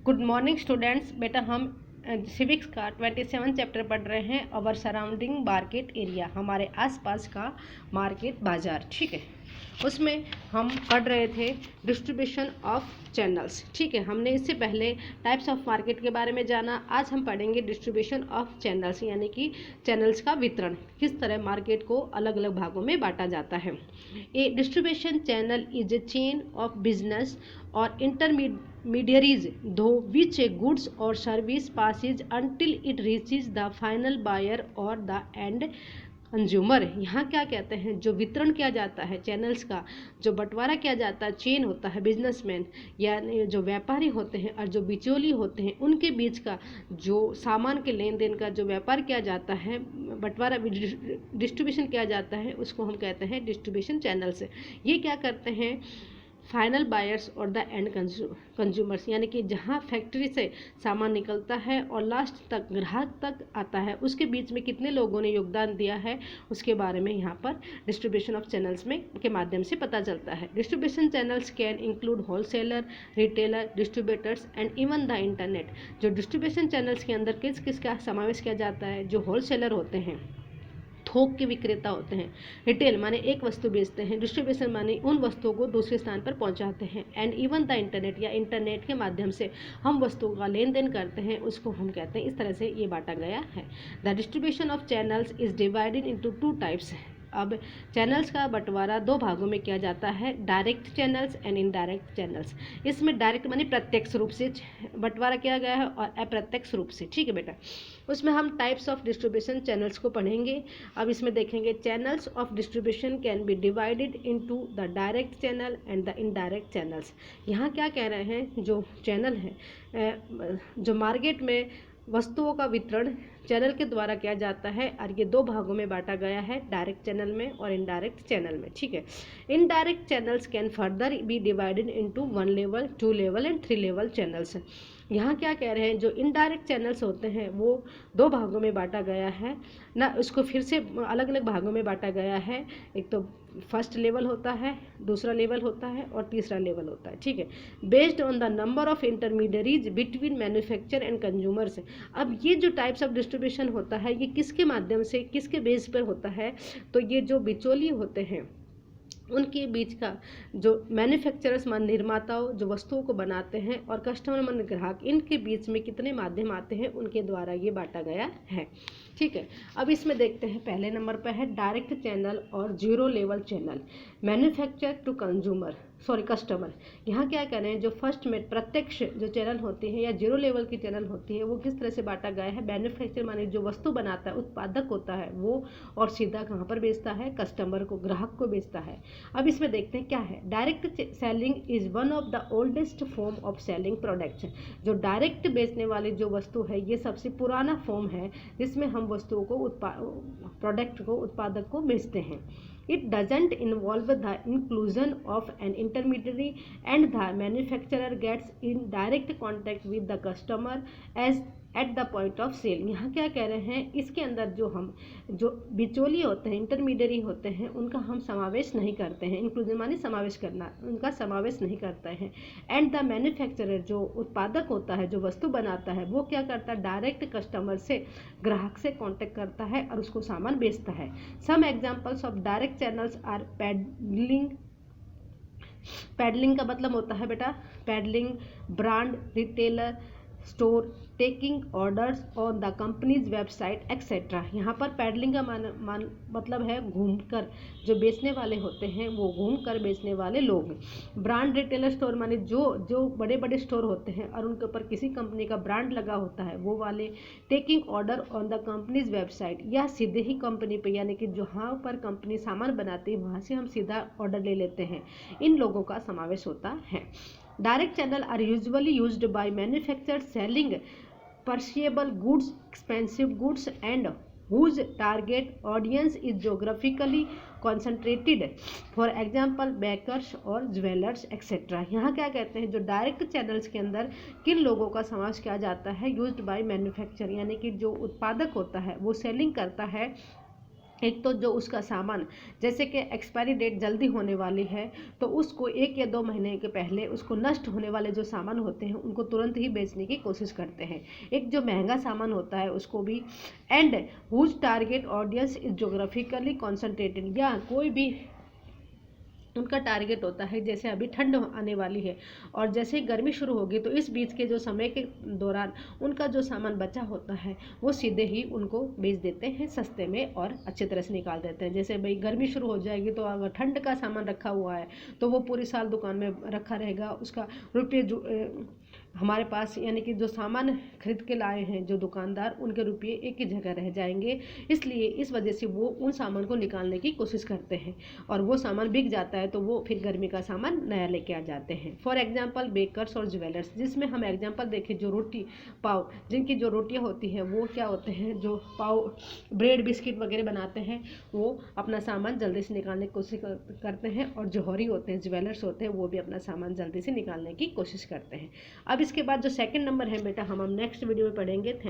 Good morning students. बेटा हम civics का 27 चैप्टर पढ़ रहे हैं। अवर सराउंडिंग मार्केट एरिया, हमारे आसपास का मार्केट बाजार। ठीक है, उसमें हम पढ़ रहे थे डिस्ट्रीब्यूशन ऑफ चैनल्स। ठीक है, हमने इससे पहले टाइप्स ऑफ मार्केट के बारे में जाना। आज हम पढ़ेंगे डिस्ट्रीब्यूशन ऑफ चैनल्स, यानी कि चैनल्स का वितरण, किस तरह मार्केट को अलग अलग भागों में बांटा जाता है। A distribution channel is a chain of business और intermediaries though which a goods or service passes until it reaches the final buyer or the end consumer. यहाँ क्या कहते हैं, जो वितरण किया जाता है चैनल्स का, जो बंटवारा किया जाता है, चेन होता है, बिजनेसमैन या जो व्यापारी होते हैं और जो बिचौली होते हैं, उनके बीच का जो सामान के लेन देन का जो व्यापार किया जाता है, बंटवारा डिस्ट्रीब्यूशन किया जाता है, उसको हम कहते हैं डिस्ट्रीब्यूशन चैनल्स। ये क्या करते हैं, फाइनल बायर्स और द एंड कंज्यूमर्स, यानी कि जहाँ फैक्ट्री से सामान निकलता है और लास्ट तक ग्राहक तक आता है, उसके बीच में कितने लोगों ने योगदान दिया है, उसके बारे में यहाँ पर डिस्ट्रीब्यूशन ऑफ चैनल्स में के माध्यम से पता चलता है। Distribution channels can include wholesaler, retailer, distributors and even the internet. जो डिस्ट्रीब्यूशन चैनल्स के अंदर किस किस का समावेश किया जाता है, जो होलसेलर होते हैं, थोक के विक्रेता होते हैं, रिटेल माने एक वस्तु बेचते हैं, डिस्ट्रीब्यूशन माने उन वस्तुओं को दूसरे स्थान पर पहुंचाते हैं, एंड इवन द इंटरनेट या इंटरनेट के माध्यम से हम वस्तुओं का लेन देन करते हैं, उसको हम कहते हैं। इस तरह से ये बांटा गया है। The distribution of channels is divided into 2 types. अब चैनल्स का बंटवारा 2 भागों में किया जाता है, direct channels and indirect channels. इसमें डायरेक्ट माने प्रत्यक्ष रूप से बंटवारा किया गया है और अप्रत्यक्ष रूप से। ठीक है बेटा, उसमें हम टाइप्स ऑफ डिस्ट्रीब्यूशन चैनल्स को पढ़ेंगे। अब इसमें देखेंगे channels of distribution can be divided into the direct channel and the indirect channels. यहाँ क्या कह रहे हैं, जो चैनल है, जो मार्केट में वस्तुओं का वितरण चैनल के द्वारा किया जाता है, और ये 2 भागों में बांटा गया है, डायरेक्ट चैनल में और इनडायरेक्ट चैनल में। ठीक है, indirect channels can further be divided into 1 level, 2 level and 3 level channels. यहाँ क्या कह रहे हैं, जो इनडायरेक्ट चैनल्स होते हैं वो 2 भागों में बांटा गया है ना, उसको फिर से अलग अलग भागों में बांटा गया है। एक तो फर्स्ट लेवल होता है, दूसरा लेवल होता है और तीसरा लेवल होता है। ठीक है, based on the number of intermediaries between manufacture and consumers. अब ये जो टाइप्स ऑफ डिस्ट्रीब्यूशन होता है, ये किसके माध्यम से, किसके बेस पर होता है, तो ये जो बिचौली होते हैं उनके बीच का, जो मैन्युफैक्चरर्स मान निर्माताओं जो वस्तुओं को बनाते हैं और कस्टमर मान ग्राहक, इनके बीच में कितने माध्यम आते हैं, उनके द्वारा ये बांटा गया है। ठीक है, अब इसमें देखते हैं पहले नंबर पर है डायरेक्ट चैनल और 0 level channel. Manufacture to customer. यहाँ क्या कह रहे हैं, जो फर्स्ट में प्रत्यक्ष जो चैनल होती है या 0 लेवल की चैनल होती है, वो किस तरह से बांटा गया है। मैन्युफैक्चर माने जो वस्तु बनाता है, उत्पादक होता है वो, और सीधा कहाँ पर बेचता है, कस्टमर को, ग्राहक को बेचता है। अब इसमें देखते हैं क्या है, direct selling is one of the oldest form of selling products. जो डायरेक्ट बेचने वाली जो वस्तु है, ये सबसे पुराना फॉर्म है जिसमें हम वस्तुओं को, प्रोडक्ट को, उत्पादक को बेचते हैं। It doesn't involve the inclusion of an intermediary, and the manufacturer gets in direct contact with the customer as at the point of sale। यहाँ क्या कह रहे हैं, इसके अंदर जो बिचौली होते हैं, इंटरमीडियरी होते हैं, उनका हम समावेश नहीं करते हैं। इंक्लूजन माने समावेश करना, उनका समावेश नहीं करते हैं। एंड द मैन्युफैक्चरर जो उत्पादक होता है, जो वस्तु बनाता है, वो क्या करता है, डायरेक्ट कस्टमर से, ग्राहक से कांटेक्ट करता है और उसको सामान बेचता है। Some examples of direct channels are peddling. Peddling का मतलब होता है बेटा, peddling, brand, retailer, store, taking orders on the company's website etcetera. यहाँ पर पैडलिंग का मतलब है घूमकर, जो बेचने वाले होते हैं वो घूमकर बेचने वाले लोग। ब्रांड, रिटेलर, स्टोर माने जो बड़े बड़े स्टोर होते हैं और उनके ऊपर किसी कंपनी का ब्रांड लगा होता है, वो वाले। Taking order on the company's website, या सीधे ही कंपनी पे, यानी कि जहाँ पर कंपनी सामान बनाती है वहाँ से हम सीधा ऑर्डर ले लेते हैं, इन लोगों का समावेश होता है। Direct channel are usually used by manufacturers selling perishable goods, expensive goods, and whose target audience is geographically concentrated. For example, bakers और ज्वेलर्स एक्सेट्रा। यहाँ क्या कहते हैं, जो डायरेक्ट चैनल्स के अंदर किन लोगों का समावेश किया जाता है, यूज्ड बाय मैन्युफैक्चर, यानी कि जो उत्पादक होता है वो सेलिंग करता है एक तो जो उसका सामान जैसे कि एक्सपायरी डेट जल्दी होने वाली है तो उसको 1 या 2 महीने के पहले उसको नष्ट होने वाले जो सामान होते हैं उनको तुरंत ही बेचने की कोशिश करते हैं। एक जो महंगा सामान होता है उसको भी। And whose target audience is geographically concentrated, या कोई भी उनका टारगेट होता है, जैसे अभी ठंड आने वाली है और जैसे ही गर्मी शुरू होगी तो इस बीच के जो समय के दौरान उनका जो सामान बचा होता है वो सीधे ही उनको बेच देते हैं सस्ते में और अच्छी तरह से निकाल देते हैं। जैसे भाई गर्मी शुरू हो जाएगी तो अगर ठंड का सामान रखा हुआ है तो वो पूरी साल दुकान में रखा रहेगा, उसका रुपये हमारे पास यानी कि जो सामान खरीद के लाए हैं जो दुकानदार उनके रुपये एक ही जगह रह जाएंगे। इसलिए इस वजह से वो उन सामान को निकालने की कोशिश करते हैं और वो सामान बिक जाता है तो वो फिर गर्मी का सामान नया लेके आ जाते हैं। फॉर एग्जांपल बेकर्स और ज्वेलर्स, जिसमें हम एग्जांपल देखें जो रोटी पाव जिनकी जो रोटियां होती हैं वो क्या होते हैं, जो पाव ब्रेड बिस्किट वगैरह बनाते हैं वो अपना सामान जल्दी से निकालने की कोशिश करते हैं, और जौहरी होते हैं ज्वेलर्स होते हैं वो भी अपना सामान जल्दी से निकालने की कोशिश करते हैं। अब इसके बाद जो सेकंड नंबर है बेटा हम नेक्स्ट वीडियो में पढ़ेंगे।